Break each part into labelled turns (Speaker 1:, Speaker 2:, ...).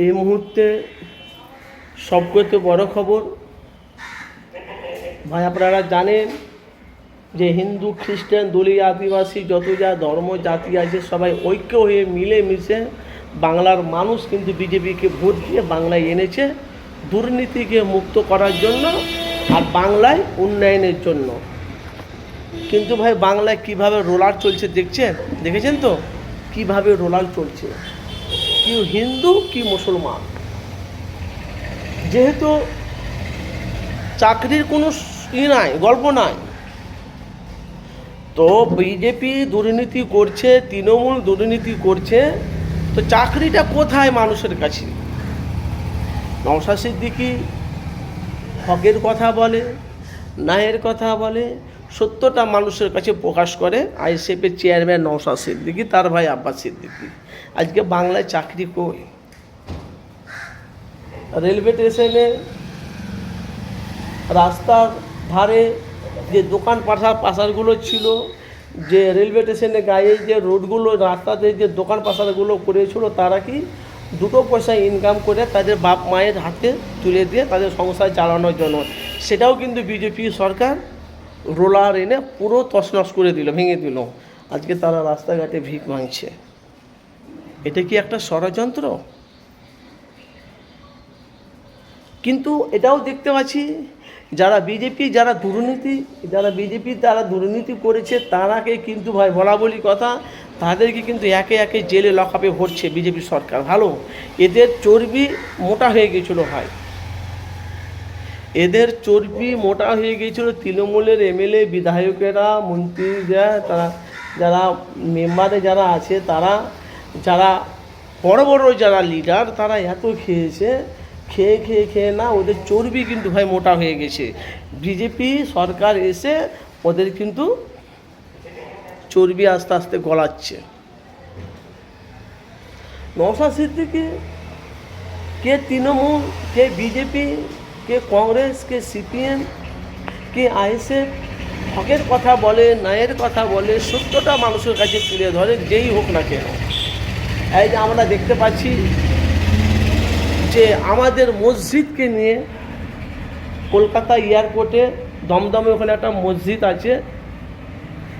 Speaker 1: এই মুহূর্তে সবচেয়ে বড় খবর ভাই, আপনারা জানেন যে হিন্দু খ্রিস্টান দলীয় আদিবাসী যত যা ধর্ম জাতি আছে সবাই ঐক্য হয়ে মিলেমিশে বাংলার মানুষ কিন্তু বিজেপিকে ভোট দিয়ে বাংলায় এনেছে দুর্নীতিকে মুক্ত করার জন্য আর বাংলায় উন্নয়নের জন্য। কিন্তু ভাই বাংলায় কিভাবে রোলার চলছে দেখেছেন তো কিভাবে রোলার চলছে, কি হিন্দু কি মুসলমান। যেহেতু চাকরির কোনো নাই, গল্প নাই, তো বিজেপি দুর্নীতি করছে, তৃণমূল দুর্নীতি করছে, তো চাকরিটা কোথায় মানুষের কাছে? নওশাদ সিদ্দিকী হকের কথা বলে, ন্যায়ের কথা বলে, সত্যটা মানুষের কাছে প্রকাশ করে। আইএসএফের চেয়ারম্যান নওশাদ সিদ্দিকী, তার ভাই আব্বাস সিদ্দিকী। আজকে বাংলায় চাকরি কই? রেলওয়ে স্টেশনে রাস্তার ধারে যে দোকান পাশারগুলো ছিল, যে রেলওয়ে স্টেশনে গায়ে যে রোডগুলো রাস্তাতে যে দোকান পাশারগুলো করেছিল, তারা কি দুটো পয়সা ইনকাম করে তাদের বাপ মায়ের হাতে তুলে দিয়ে তাদের সংসার চালানোর জন্য, সেটাও কিন্তু বিজেপি সরকার রোলার এনে পুরো তছনছ করে দিল, ভেঙে দিল। আজকে তারা রাস্তাঘাটে ভিক মাংছে। এটা কি একটা ষড়যন্ত্র? কিন্তু এটাও দেখতে পাচ্ছি যারা বিজেপি যারা দুর্নীতি করেছে তারাকে কিন্তু ভাই বলা বলি কথা, তাদেরকে কিন্তু একে একে জেলে লকআপে ভরছে বিজেপি সরকার। ভালো, এদের চর্বি মোটা হয়ে গেছিলো ভাই, এদের চর্বি মোটা হয়ে গিয়েছিল। তৃণমূলের এমএলএ বিধায়কেরা মন্ত্রীরা তারা যারা মেম্বারে যারা আছে, তারা যারা বড় বড় যারা লিডার, তারা এত খেয়েছে, খেয়ে না ওদের চর্বি কিন্তু ভাই মোটা হয়ে গেছে। বিজেপি সরকার এসে ওদের কিন্তু চর্বি আস্তে আস্তে গলাচ্ছে। নওশাদ সিদ্দিকী কে তৃণমূল, কে বিজেপি, কে কংগ্রেস, কে সিপিএম, কে আইএসএফ হকের কথা বলে, ন্যায়ের কথা বলে, সত্যটা মানুষের কাছে তুলে ধরে, যেই হোক না কেন। এই যে আমরা দেখতে পাচ্ছি যে আমাদের মসজিদকে নিয়ে কলকাতা এয়ারপোর্টে দমদমে ওখানে একটা মসজিদ আছে,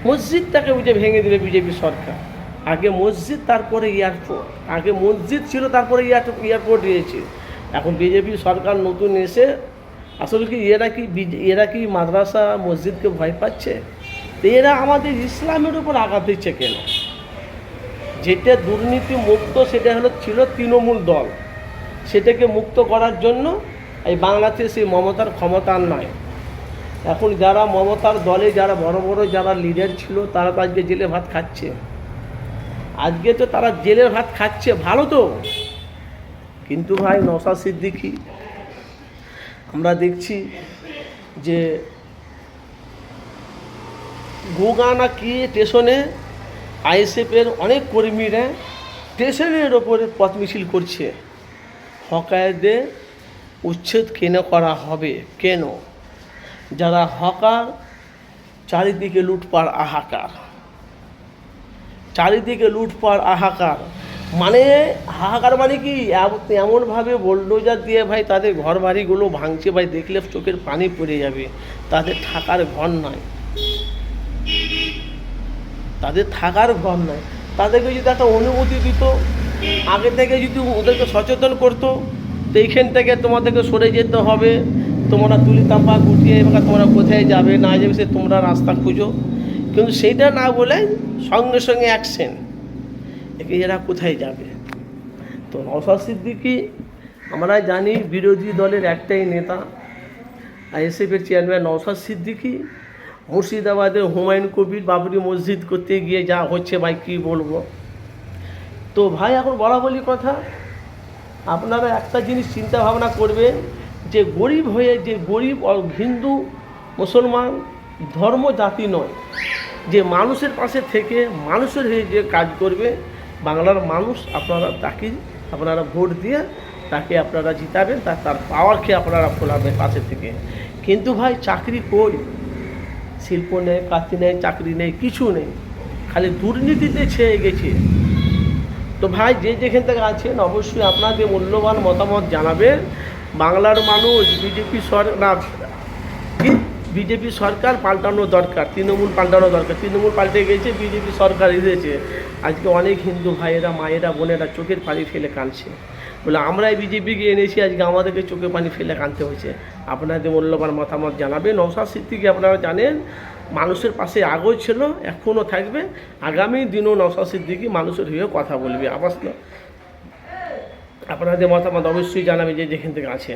Speaker 1: মসজিদটাকে বুঝে ভেঙে দিলে বিজেপি সরকার। আগে মসজিদ তারপরে এয়ারপোর্ট, আগে মসজিদ ছিল তারপরে এয়ারপোর্ট দিয়েছে। এখন বিজেপি সরকার নতুন এসে আসলে কি এরা কি মাদ্রাসা মসজিদকে ভয় পাচ্ছে? তো এরা আমাদের ইসলামের উপর আঘাত দিচ্ছে কেন? যেটা দুর্নীতি মুক্ত সেটা ছিল তৃণমূল দল, সেটাকে মুক্ত করার জন্য এই বাংলাতে সেই মমতার ক্ষমতা নয়। এখন যারা মমতার দলে যারা বড় বড় যারা লিডার ছিল, তারা তো আজকে জেলে ভাত খাচ্ছে। আজকে তো তারা জেলের ভাত খাচ্ছে, ভালো তো। কিন্তু ভাই নওশাদ সিদ্দিকী আমরা দেখছি যে গোগানা কি স্টেশনে আইএসএফের অনেক কর্মীরা স্টেশনের ওপরে পথ মিছিল করছে। হকারদের উচ্ছেদ কেন করা হবে? কেন? যারা হকার, চারিদিকে লুটপাট আহাকার, চারিদিকে লুটপাট আহাকার, মানে হাহাকার মানে কি এমনভাবে বোলডোজার দিয়ে ভাই তাদের ঘর বাড়িগুলো ভাঙছে ভাই, দেখলে চোখের পানি পড়ে যাবে। তাদের থাকার ঘর নয়, তাদের থাকার ঘর নয়। তাদেরকে যদি একটা অনুমতি দিত, আগে থেকে যদি ওদেরকে সচেতন করতো, তো এইখান থেকে তোমাদেরকে সরে যেতে হবে, তোমরা তুলি তাম্পা গুটিয়ে এবার তোমরা কোথায় যাবে না যাবে সে তোমরা রাস্তা খুঁজো। কিন্তু সেইটা না বলে সঙ্গে সঙ্গে অ্যাকশন, এরা কোথায় যাবে? তো নওশাদ সিদ্দিকী আমরা জানি বিরোধী দলের একটাই নেতা, আইএসএফের চেয়ারম্যান নওশাদ সিদ্দিকী। মুর্শিদাবাদের হুমায়ুন কবির বাবরি মসজিদ করতে গিয়ে যা হচ্ছে ভাই কী বলবো। তো ভাই এখন বলা বলি কথা, আপনারা একটা জিনিস চিন্তা ভাবনা করবেন যে গরিব হয়ে, যে গরিব হিন্দু মুসলমান ধর্ম জাতি নয়, যে মানুষের পাশে থেকে মানুষের হয়ে যে কাজ করবে বাংলার মানুষ, আপনারা ভোট দিয়ে তাকে আপনারা জিতাবেন, তার পাওয়ারকে আপনারা ফোলাবেন পাশে থেকে। কিন্তু ভাই চাকরি কই? শিল্প নেই, কাজ নেই, চাকরি নেই, কিছু নেই, খালি দুর্নীতিতে ছেয়ে গেছে। তো ভাই যে যেখান থেকে আছেন অবশ্যই আপনাদের মূল্যবান মতামত জানাবেন। বাংলার মানুষ বিজেপি বিজেপি সরকার পাল্টানো দরকার, তৃণমূল পাল্টানো দরকার। তৃণমূল পাল্টে গেছে, বিজেপি সরকার এসেছে। আজকে অনেক হিন্দু ভাইয়েরা, মায়েরা, বোনেরা চোখের পানি ফেলে কাঁদছে, বলে আমরাই বিজেপিকে এনেছি, আজকে আমাদেরকে চোখে পানি ফেলে কাঁদতে হয়েছে। আপনাদের মূল্যবান মতামত জানাবেন। নওশাদ সিদ্দিকী আপনারা জানেন মানুষের পাশে আগেও ছিল, এখনও থাকবে, আগামী দিনও নওশাদ সিদ্দিকী মানুষের হয়ে কথা বলবে। আপনাদের মতামত অবশ্যই জানাবেন যে যেখান থেকে আছে।